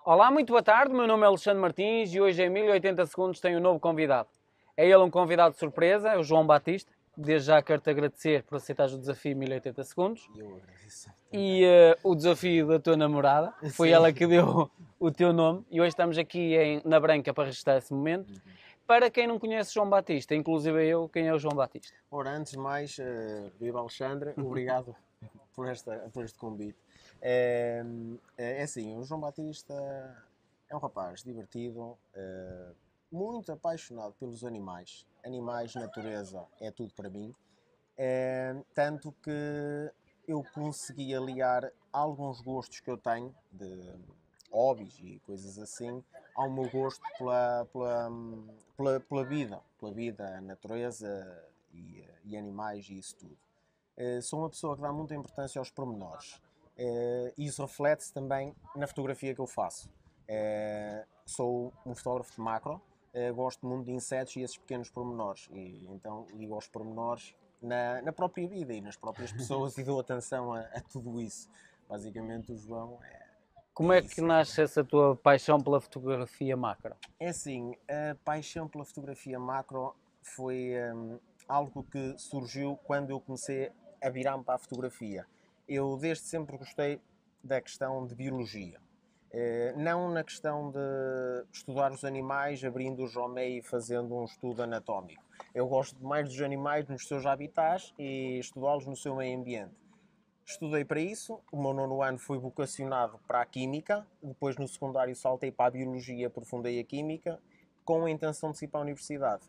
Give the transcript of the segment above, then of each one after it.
Olá, muito boa tarde. O meu nome é Alexandre Martins e hoje em 1080 segundos tenho um novo convidado. É ele um convidado de surpresa, é o João Batista. Desde já quero-te agradecer por aceitares o desafio 1080 segundos. E eu agradeço. E o desafio da tua namorada. Foi Sim. ela que deu o teu nome. E hoje estamos aqui na Branca para registrar esse momento. Para quem não conhece João Batista, inclusive eu, quem é o João Batista? Ora, antes de mais, viva Alexandre, obrigado por este convite. É assim, o João Batista é um rapaz divertido, muito apaixonado pelos animais. Animais, natureza, é tudo para mim. Tanto que eu consegui aliar alguns gostos que eu tenho, de hobbies e coisas assim, ao meu gosto pela vida, a natureza e animais e isso tudo. Sou uma pessoa que dá muita importância aos pormenores. E isso reflete-se também na fotografia que eu faço. Sou um fotógrafo de macro, gosto muito de insetos e esses pequenos pormenores. E então ligo aos pormenores na própria vida e nas próprias pessoas e dou atenção a tudo isso. Basicamente o João Como é que nasce essa tua paixão pela fotografia macro? É assim, a paixão pela fotografia macro foi algo que surgiu quando eu comecei a virar-me para a fotografia. Eu desde sempre gostei da questão de biologia. Não na questão de estudar os animais, abrindo-os ao meio e fazendo um estudo anatómico. Eu gosto mais dos animais nos seus habitats e estudá-los no seu meio ambiente. Estudei para isso, o meu nono ano foi vocacionado para a Química, depois no secundário saltei para a Biologia, aprofundei a Química, com a intenção de ir para a Universidade.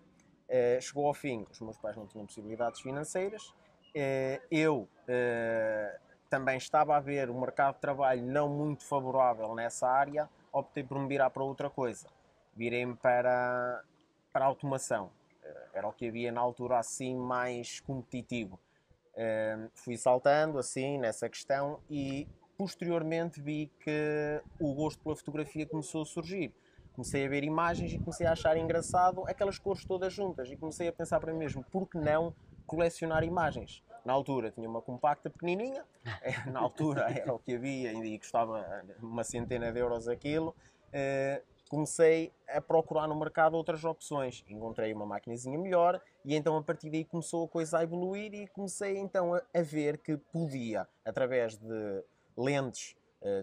Chegou ao fim, os meus pais não tinham possibilidades financeiras, eu também estava a ver o mercado de trabalho não muito favorável nessa área, optei por me virar para outra coisa. Virei-me para a automação, era o que havia na altura assim mais competitivo. Fui saltando assim nessa questão e posteriormente vi que o gosto pela fotografia começou a surgir. Comecei a ver imagens e comecei a achar engraçado aquelas cores todas juntas e comecei a pensar para mim mesmo, por que não colecionar imagens? Na altura tinha uma compacta pequenininha, na altura era o que havia e custava uma centena de euros aquilo. Comecei a procurar no mercado outras opções. Encontrei uma maquinazinha melhor e então a partir daí começou a coisa a evoluir e comecei então a ver que podia, através de lentes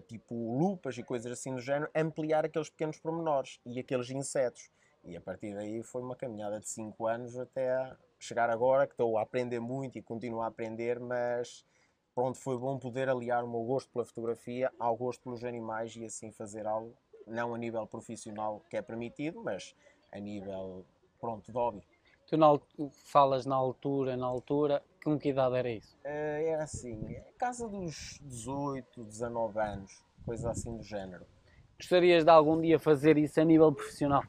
tipo lupas e coisas assim do género, ampliar aqueles pequenos pormenores e aqueles insetos. E a partir daí foi uma caminhada de 5 anos até chegar agora, que estou a aprender muito e continuo a aprender, mas pronto, foi bom poder aliar o meu gosto pela fotografia ao gosto pelos animais e assim fazer algo, não a nível profissional que é permitido, mas a nível, pronto, de hobby. Tu falas na altura, com que idade era isso? É assim, é casa dos 18, 19 anos, coisa assim do género. Gostarias de algum dia fazer isso a nível profissional?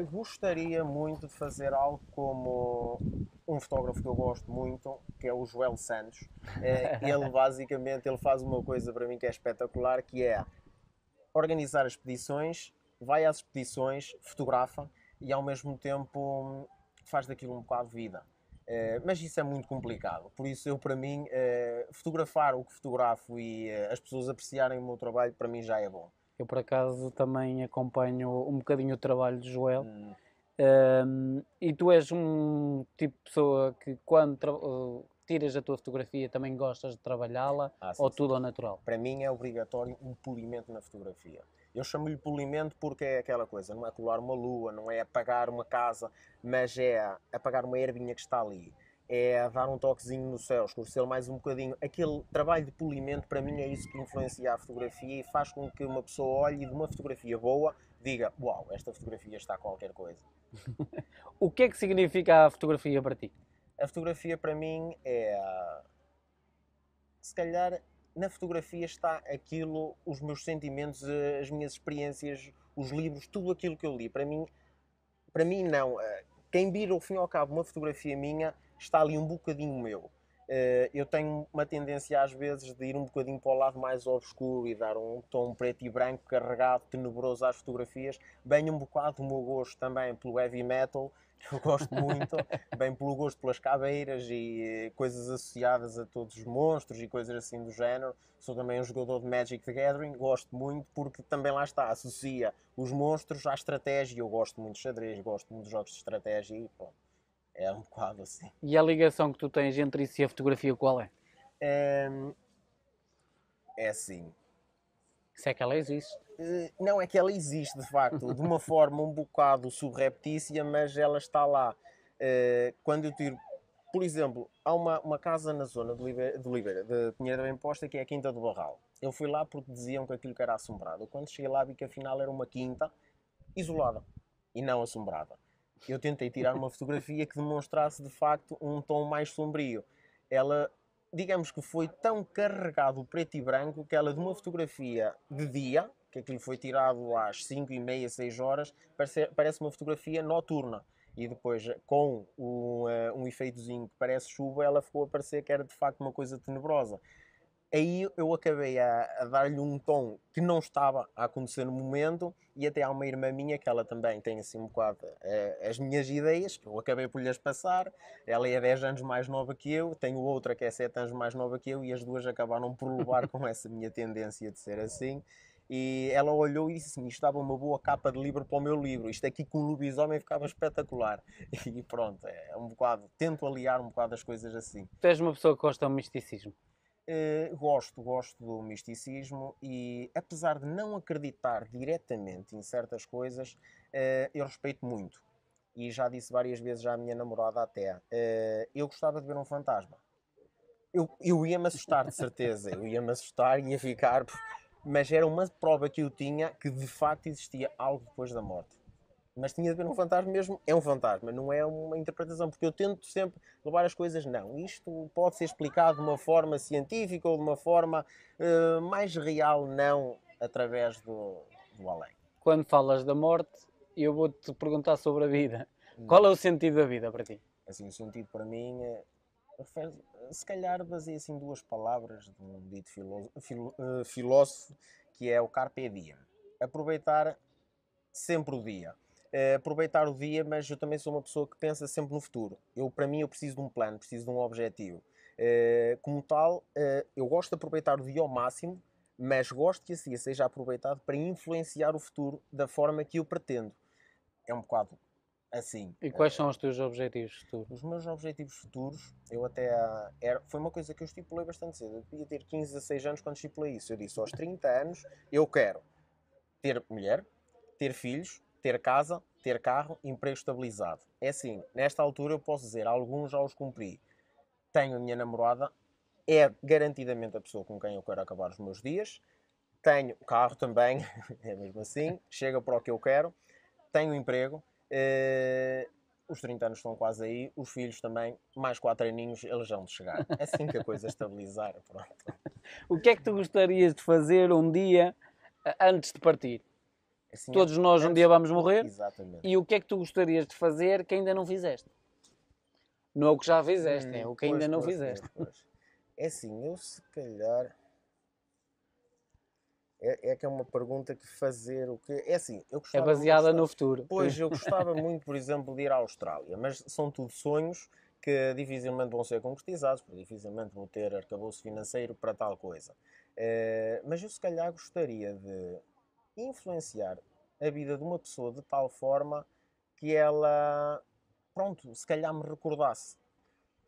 Gostaria muito de fazer algo como um fotógrafo que eu gosto muito, que é o Joel Santos. Ele basicamente ele faz uma coisa para mim que é espetacular, que é organizar expedições, vai às expedições, fotografa e ao mesmo tempo faz daquilo um bocado de vida. Mas isso é muito complicado, por isso eu para mim fotografar o que fotografo e as pessoas apreciarem o meu trabalho para mim já é bom. Eu, por acaso, também acompanho um bocadinho o trabalho de Joel. E tu és um tipo de pessoa que, quando tiras a tua fotografia, também gostas de trabalhá-la Sim, ou sim. tudo ao natural? Para mim é obrigatório um polimento na fotografia. Eu chamo-lhe polimento porque é aquela coisa, não é colar uma lua, não é apagar uma casa, mas é apagar uma ervinha que está ali. É dar um toquezinho no céu, escurecer mais um bocadinho. Aquele trabalho de polimento, para mim, é isso que influencia a fotografia e faz com que uma pessoa olhe e de uma fotografia boa diga: uau, esta fotografia está qualquer coisa. O que é que significa a fotografia para ti? A fotografia, para mim, é. Se calhar, na fotografia está aquilo, os meus sentimentos, as minhas experiências, os livros, tudo aquilo que eu li. Para mim não. Quem vira ao fim e ao cabo uma fotografia minha, está ali um bocadinho meu. Eu tenho uma tendência às vezes de ir um bocadinho para o lado mais obscuro e dar um tom preto e branco carregado, tenebroso às fotografias, bem um bocado o meu gosto também pelo heavy metal, que eu gosto muito, bem pelo gosto pelas caveiras e coisas associadas a todos os monstros e coisas assim do género. Sou também um jogador de Magic the Gathering, gosto muito porque também lá está, associa os monstros à estratégia. Eu gosto muito de xadrez, gosto muito de jogos de estratégia e pronto, é um bocado assim. E a ligação que tu tens entre isso e a fotografia qual é? É assim. Se é que ela existe. Não, é que ela existe de facto, de uma forma um bocado subreptícia, mas ela está lá. Quando eu tiro, por exemplo, há uma casa na zona de Oliveira, de Pinheiro da Imposta, que é a Quinta do Barral. Eu fui lá porque diziam que aquilo que era assombrado. Eu, quando cheguei lá, vi que afinal era uma quinta isolada e não assombrada. Eu tentei tirar uma fotografia que demonstrasse de facto um tom mais sombrio. Ela, digamos que foi tão carregado o preto e branco que ela, de uma fotografia de dia, que aquilo foi tirado às 5h30, 6 horas, parece uma fotografia noturna. E depois, com um efeitozinho que parece chuva, ela ficou a parecer que era de facto uma coisa tenebrosa. Aí eu acabei a dar-lhe um tom que não estava a acontecer no momento, e até há uma irmã minha que ela também tem assim um bocado as minhas ideias, que eu acabei por lhes passar. Ela é 10 anos mais nova que eu, tenho outra que é 7 anos mais nova que eu, e as duas acabaram por levar com essa minha tendência de ser assim. E ela olhou e disse assim: isto estava uma boa capa de livro para o meu livro, isto aqui com o lobisomem ficava espetacular. E pronto, é um bocado, tento aliar um bocado as coisas assim. Tu és uma pessoa que gosta do misticismo. Gosto do misticismo e, apesar de não acreditar diretamente em certas coisas, eu respeito muito. E já disse várias vezes à minha namorada até, eu gostava de ver um fantasma. Eu ia-me assustar, de certeza. Eu ia-me assustar, ia ficar... Mas era uma prova que eu tinha que, de facto, existia algo depois da morte. Mas tinha de ver um fantasma mesmo, é um fantasma, não é uma interpretação, porque eu tento sempre levar as coisas, não, isto pode ser explicado de uma forma científica ou de uma forma mais real, não através do além. Quando falas da morte, eu vou-te perguntar sobre a vida. Qual é o sentido da vida para ti? Assim, o sentido para mim se calhar baseia assim duas palavras de um dito filósofo, que é o carpe diem. Aproveitar sempre o dia. Aproveitar o dia, mas eu também sou uma pessoa que pensa sempre no futuro. Para mim, eu preciso de um plano, preciso de um objetivo. Como tal, eu gosto de aproveitar o dia ao máximo, mas gosto que esse dia seja aproveitado para influenciar o futuro da forma que eu pretendo. É um bocado assim. E quais são os teus objetivos futuros? Os meus objetivos futuros, foi uma coisa que eu estipulei bastante cedo. Eu devia ter 15, 16 anos quando estipulei isso. Eu disse, aos 30 anos, eu quero ter mulher, ter filhos, ter casa, ter carro, emprego estabilizado. É assim, nesta altura eu posso dizer, alguns já os cumpri. Tenho a minha namorada, é garantidamente a pessoa com quem eu quero acabar os meus dias. Tenho carro também, é mesmo assim, chega para o que eu quero. Tenho emprego, os 30 anos estão quase aí, os filhos também, mais 4 aninhos, eles vão de chegar. Assim que a coisa estabilizar, pronto. O que é que tu gostarias de fazer um dia antes de partir? Assim, Todos nós um dia vamos morrer. Exatamente. E o que é que tu gostarias de fazer que ainda não fizeste? Não é o que já fizeste, é o que ainda não fizeste. Pois. É assim, eu se calhar... É que é uma pergunta que fazer o que... É assim, eu É gostava baseada muito, no futuro. Pois, eu gostava muito, por exemplo, de ir à Austrália, mas são tudo sonhos que dificilmente vão ser concretizados, porque dificilmente vou ter arcabouço financeiro para tal coisa. Mas eu se calhar gostaria de influenciar a vida de uma pessoa de tal forma que ela, pronto, se calhar me recordasse.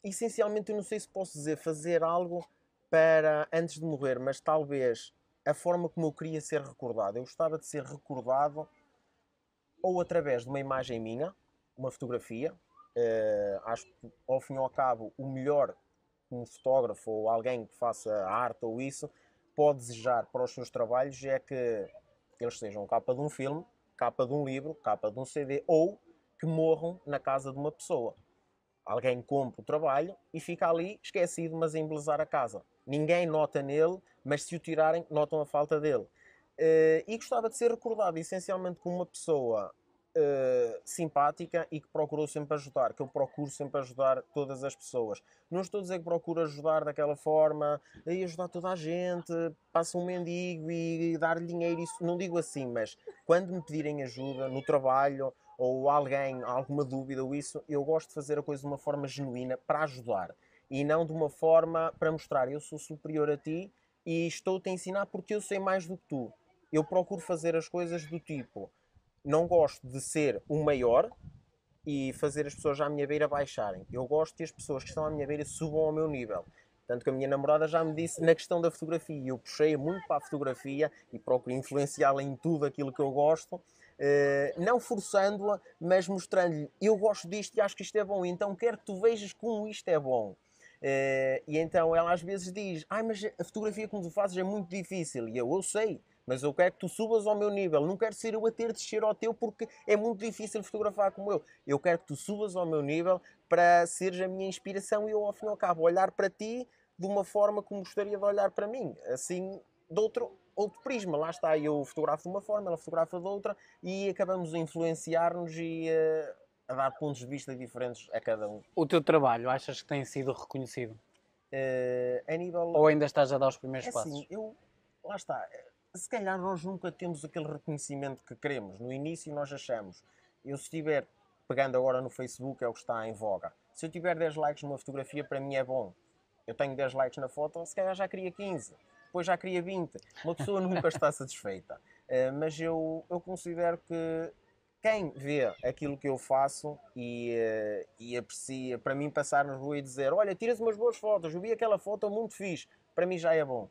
Essencialmente, eu não sei se posso dizer fazer algo para antes de morrer, mas talvez a forma como eu queria ser recordado. Eu gostava de ser recordado ou através de uma imagem minha, uma fotografia. Acho que, ao fim e ao cabo, o melhor um fotógrafo ou alguém que faça arte ou isso pode desejar para os seus trabalhos é que eles sejam capa de um filme, capa de um livro, capa de um CD, ou que morram na casa de uma pessoa. Alguém compra o trabalho e fica ali esquecido, mas a embelezar a casa. Ninguém nota nele, mas se o tirarem, notam a falta dele. E gostava de ser recordado essencialmente como uma pessoa simpática e que procurou sempre ajudar, que eu procuro sempre ajudar todas as pessoas. Não estou a dizer que procuro ajudar daquela forma, e ajudar toda a gente, passa um mendigo e dar-lhe dinheiro, isso não digo assim, mas quando me pedirem ajuda no trabalho ou alguém, alguma dúvida ou isso, eu gosto de fazer a coisa de uma forma genuína para ajudar e não de uma forma para mostrar eu sou superior a ti e estou-te a ensinar porque eu sei mais do que tu. Eu procuro fazer as coisas do tipo, não gosto de ser o maior e fazer as pessoas à minha beira baixarem. Eu gosto que as pessoas que estão à minha beira subam ao meu nível. Tanto que a minha namorada já me disse na questão da fotografia. Eu puxei muito para a fotografia e procuro influenciá-la em tudo aquilo que eu gosto. Não forçando-a, mas mostrando-lhe eu gosto disto e acho que isto é bom, então quero que tu vejas como isto é bom. E então ela às vezes diz: ai, mas a fotografia como tu fazes é muito difícil. E eu sei, mas eu quero que tu subas ao meu nível. Não quero ser eu a ter de descer ao teu porque é muito difícil fotografar como eu. Eu quero que tu subas ao meu nível para seres a minha inspiração e eu, ao fim e ao cabo, olhar para ti de uma forma como gostaria de olhar para mim. Assim, de outro prisma. Lá está, eu fotografo de uma forma, ela fotografa de outra e acabamos a influenciar-nos e a dar pontos de vista diferentes a cada um. O teu trabalho, achas que tem sido reconhecido? A nível... Ou ainda estás a dar os primeiros É assim, passos? lá está. Se calhar nós nunca temos aquele reconhecimento que queremos. No início nós achamos, eu se estiver pegando agora no Facebook, é o que está em voga. Se eu tiver 10 likes numa fotografia, para mim é bom. Eu tenho 10 likes na foto, se calhar já queria 15, depois já queria 20. Uma pessoa nunca está satisfeita. Mas eu considero que quem vê aquilo que eu faço e aprecia, para mim passar na rua e dizer: olha, tiras umas boas fotos, eu vi aquela foto muito fixe, para mim já é bom.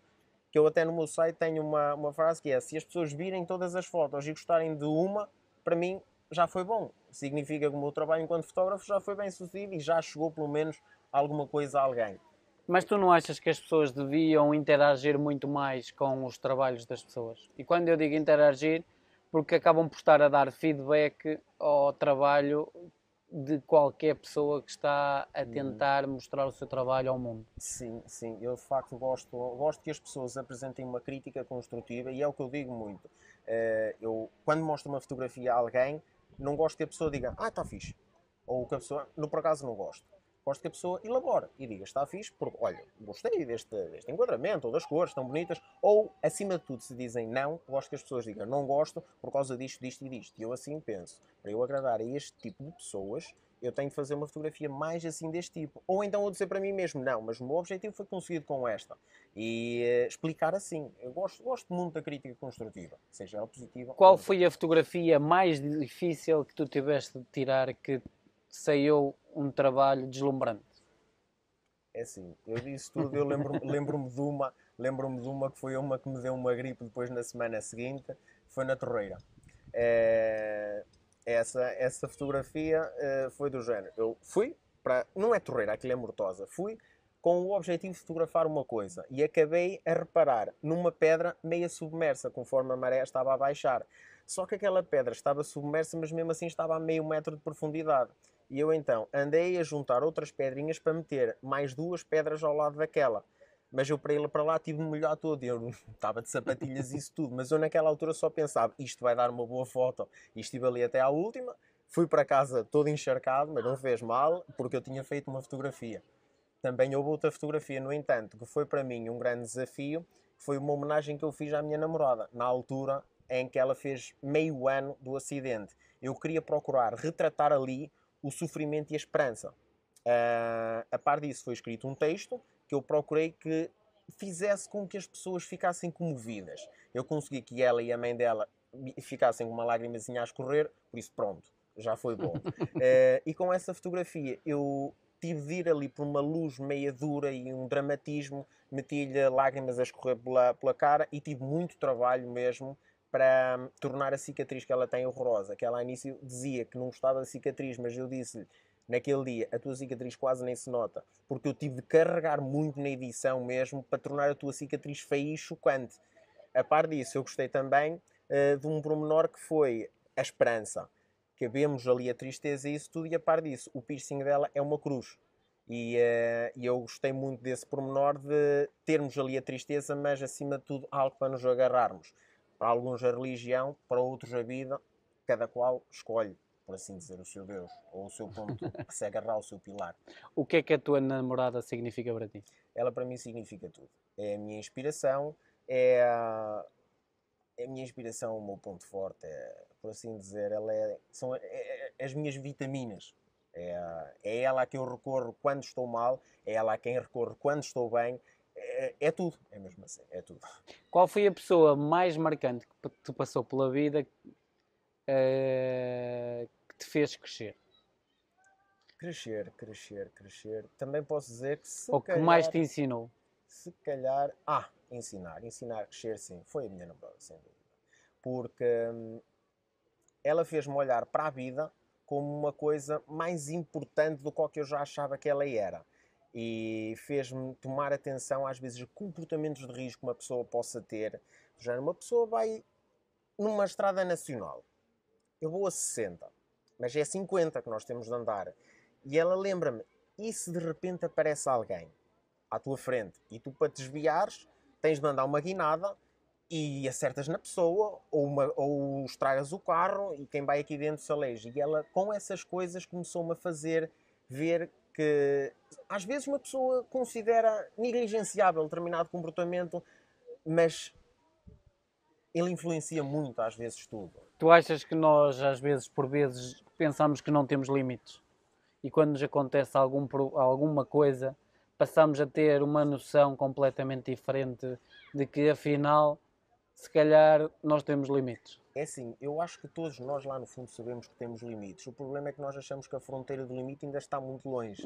Que eu até no meu site tenho uma frase que é: se as pessoas virem todas as fotos e gostarem de uma, para mim já foi bom. Significa que o meu trabalho enquanto fotógrafo já foi bem sucedido e já chegou pelo menos alguma coisa a alguém. Mas tu não achas que as pessoas deviam interagir muito mais com os trabalhos das pessoas? E quando eu digo interagir, porque acabam por estar a dar feedback ao trabalho de qualquer pessoa que está a tentar mostrar o seu trabalho ao mundo. Sim, sim, eu de facto gosto que as pessoas apresentem uma crítica construtiva e é o que eu digo muito. Eu, quando mostro uma fotografia a alguém, não gosto que a pessoa diga: ah, está fixe. Ou que a pessoa, no por acaso não gosto. Gosto que a pessoa elabore e diga: está fixe, porque olha, gostei deste enquadramento, ou das cores tão bonitas. Ou, acima de tudo, se dizem não, gosto que as pessoas digam: não gosto por causa disto, disto e disto. E eu assim penso: para eu agradar a este tipo de pessoas, eu tenho de fazer uma fotografia mais assim deste tipo. Ou então eu dizer para mim mesmo: não, mas o meu objetivo foi conseguido com esta. E explicar assim. Eu gosto muito da crítica construtiva, seja ela positiva ou Qual foi negativa. a fotografia mais difícil que tu tiveste de tirar que saiu um trabalho deslumbrante? É assim, eu disse tudo, eu lembro-me de uma que foi uma que me deu uma gripe depois na semana seguinte, foi na Torreira. É, essa fotografia foi do género. Eu fui para. Não é Torreira, aquilo é Mortosa. Fui com o objetivo de fotografar uma coisa e acabei a reparar numa pedra meia submersa, conforme a maré estava a baixar. Só que aquela pedra estava submersa, mas mesmo assim estava a meio metro de profundidade. E eu então andei a juntar outras pedrinhas para meter mais duas pedras ao lado daquela. Mas eu para ir para lá tive de molhar todo. Eu estava de sapatilhas e isso tudo. Mas eu naquela altura só pensava: isto vai dar uma boa foto. E estive ali até à última. Fui para casa todo encharcado, mas não fez mal, porque eu tinha feito uma fotografia. Também houve outra fotografia, no entanto, que foi para mim um grande desafio. Foi uma homenagem que eu fiz à minha namorada, na altura em que ela fez meio ano do acidente. Eu queria procurar retratar ali o sofrimento e a esperança. A par disso foi escrito um texto que eu procurei que fizesse com que as pessoas ficassem comovidas. Eu consegui que ela e a mãe dela ficassem com uma lágrimazinha a escorrer, por isso pronto, já foi bom. E com essa fotografia eu tive de ir ali por uma luz meia dura e um dramatismo, meti-lhe lágrimas a escorrer pela cara e tive muito trabalho mesmo para tornar a cicatriz que ela tem horrorosa. Que ela ao início dizia que não gostava da cicatriz, mas eu disse-lhe naquele dia: a tua cicatriz quase nem se nota, porque eu tive de carregar muito na edição mesmo para tornar a tua cicatriz feia e chocante. A par disso, eu gostei também de um pormenor que foi a esperança. Que vemos ali a tristeza e isso tudo, e a par disso, o piercing dela é uma cruz. E eu gostei muito desse pormenor de termos ali a tristeza, mas acima de tudo algo para nos agarrarmos. Para alguns a religião, para outros a vida, cada qual escolhe, por assim dizer, o seu Deus, ou o seu ponto que se agarrar, o seu pilar. O que é que a tua namorada significa para ti? Ela para mim significa tudo. É a minha inspiração, é a minha inspiração, o meu ponto forte, por assim dizer, são as minhas vitaminas. É ela a que eu recorro quando estou mal, é ela a quem recorro quando estou bem, é tudo, é mesmo assim, é tudo. Qual foi a pessoa mais marcante que te passou pela vida que te fez crescer? Crescer. Também posso dizer que Ou que mais te ensinou? se calhar... ensinar a crescer, sim. Foi a minha namorada, sem dúvida. Porque ela fez-me olhar para a vida como uma coisa mais importante do que eu já achava que ela era. E fez-me tomar atenção, às vezes, a comportamentos de risco que uma pessoa possa ter. Já uma pessoa vai numa estrada nacional. Eu vou a 60, mas é 50 que nós temos de andar. E ela lembra-me, e se de repente aparece alguém à tua frente e tu, para te desviares, tens de mandar uma guinada e acertas na pessoa ou estragas o carro e quem vai aqui dentro se aleja. E ela, com essas coisas, começou-me a fazer ver que às vezes uma pessoa considera negligenciável determinado comportamento, mas ele influencia muito às vezes tudo. Tu achas que nós, às vezes, por vezes, pensamos que não temos limites? E quando nos acontece alguma coisa, passamos a ter uma noção completamente diferente de que, afinal, se calhar, nós temos limites. É assim, eu acho que todos nós lá no fundo sabemos que temos limites. O problema é que nós achamos que a fronteira do limite ainda está muito longe.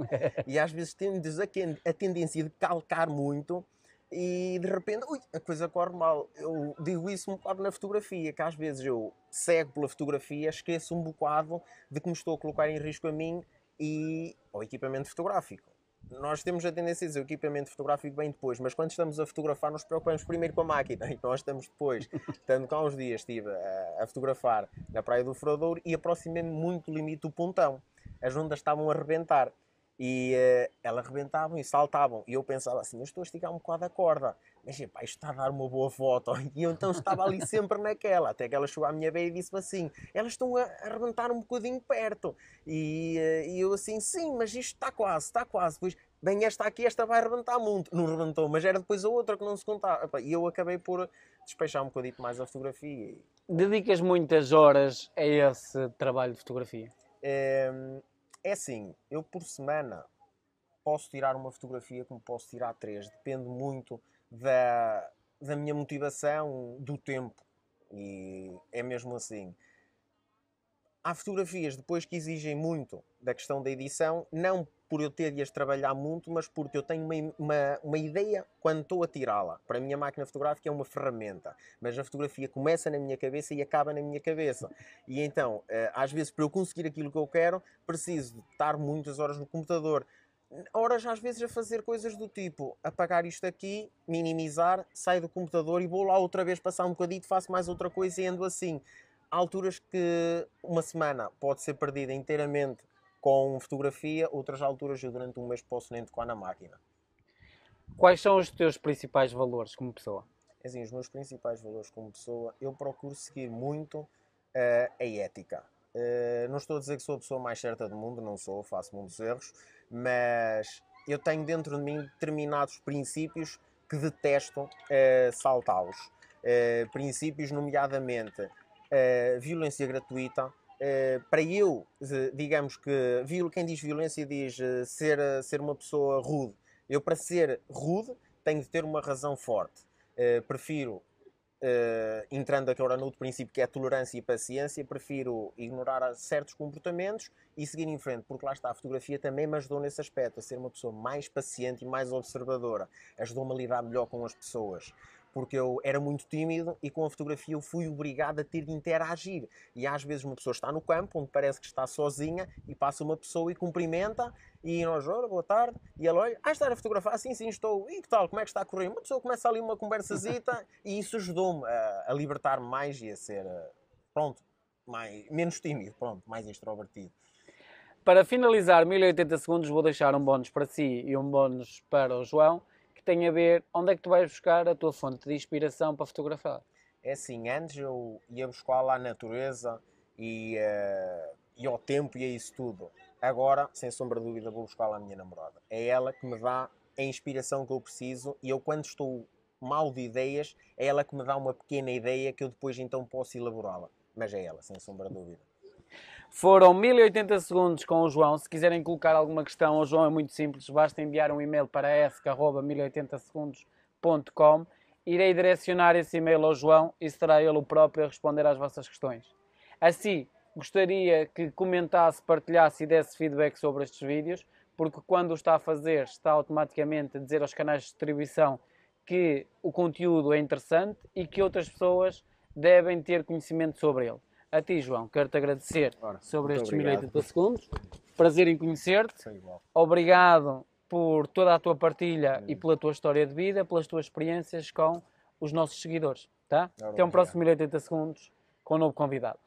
E às vezes temos a tendência de calcar muito e de repente, a coisa corre mal. Eu digo isso um bocado na fotografia, que às vezes eu cego pela fotografia, esqueço um bocado de que me estou a colocar em risco a mim e ao equipamento fotográfico. Nós temos a tendência a dizer o equipamento fotográfico bem depois, mas quando estamos a fotografar, nos preocupamos primeiro com a máquina e nós estamos depois. Tanto que há uns dias estive a fotografar na Praia do Furadouro e aproximei-me muito do limite do pontão. As ondas estavam a arrebentar e elas arrebentavam e saltavam. E eu pensava assim, eu estou a esticar um bocado a corda, mas epá, isto está a dar uma boa foto. E eu então estava ali sempre naquela, até que ela chegou à minha beira e disse-me assim, elas estão a arrebentar um bocadinho perto. E eu assim, sim, mas isto está quase. Depois, bem, esta aqui, esta vai arrebentar muito. Não arrebentou, mas era depois a outra que não se contava. E eu acabei por despeixar um bocadinho mais a fotografia. Dedicas muitas horas a esse trabalho de fotografia? É assim, eu por semana posso tirar uma fotografia como posso tirar 3. Depende muito da minha motivação, do tempo. E é mesmo assim. Há fotografias depois que exigem muito da questão da edição, não por eu ter de as trabalhar muito, mas porque eu tenho uma ideia quando estou a tirá-la. Para mim a máquina fotográfica é uma ferramenta, mas a fotografia começa na minha cabeça e acaba na minha cabeça. E então, às vezes, para eu conseguir aquilo que eu quero, preciso de estar muitas horas no computador. Horas às vezes a fazer coisas do tipo apagar isto aqui, minimizar, saio do computador e vou lá outra vez passar um bocadinho, faço mais outra coisa e ando assim. Há alturas que uma semana pode ser perdida inteiramente com fotografia, outras alturas eu durante um mês posso nem tocar na máquina. Quais são os teus principais valores como pessoa? Assim, os meus principais valores como pessoa, eu procuro seguir muito a ética. Não estou a dizer que sou a pessoa mais certa do mundo, não sou, faço muitos erros, mas eu tenho dentro de mim determinados princípios que detesto saltá-los. Princípios, nomeadamente, violência gratuita. Para eu, digamos que quem diz violência diz ser uma pessoa rude. Eu, para ser rude, tenho de ter uma razão forte. Prefiro, entrando agora no outro princípio que é a tolerância e paciência, prefiro ignorar certos comportamentos e seguir em frente, porque lá está, a fotografia também me ajudou nesse aspecto, a ser uma pessoa mais paciente e mais observadora. Ajudou-me a lidar melhor com as pessoas. Porque eu era muito tímido e com a fotografia eu fui obrigado a ter de interagir. E às vezes uma pessoa está no campo, onde parece que está sozinha, e passa uma pessoa e cumprimenta, e nós, olha, boa tarde, e ela olha, está a fotografar? Sim, estou. E que tal, como é que está a correr? Uma pessoa começa ali uma conversazita, e isso ajudou-me a libertar-me mais e a ser, menos tímido, mais extrovertido. Para finalizar 1080 segundos, vou deixar um bónus para si e um bónus para o João, que tem a ver onde é que tu vais buscar a tua fonte de inspiração para fotografar. É assim, antes eu ia buscar lá a natureza e ao tempo e a isso tudo. Agora, sem sombra de dúvida, vou buscar lá a minha namorada. É ela que me dá a inspiração que eu preciso, e eu, quando estou mal de ideias, é ela que me dá uma pequena ideia que eu depois então posso elaborá-la. Mas é ela, sem sombra de dúvida. Foram 1080 segundos com o João. Se quiserem colocar alguma questão ao João, é muito simples. Basta enviar um e-mail para esc@1080segundos.com. Irei direcionar esse e-mail ao João e será ele o próprio a responder às vossas questões. Assim, gostaria que comentasse, partilhasse e desse feedback sobre estes vídeos, porque quando o está a fazer, está automaticamente a dizer aos canais de distribuição que o conteúdo é interessante e que outras pessoas devem ter conhecimento sobre ele. A ti, João, quero-te agradecer sobre estes 1080 segundos. Prazer em conhecer-te. Obrigado por toda a tua partilha e pela tua história de vida, pelas tuas experiências com os nossos seguidores. Tá? Até um próximo 1080 segundos com um novo convidado.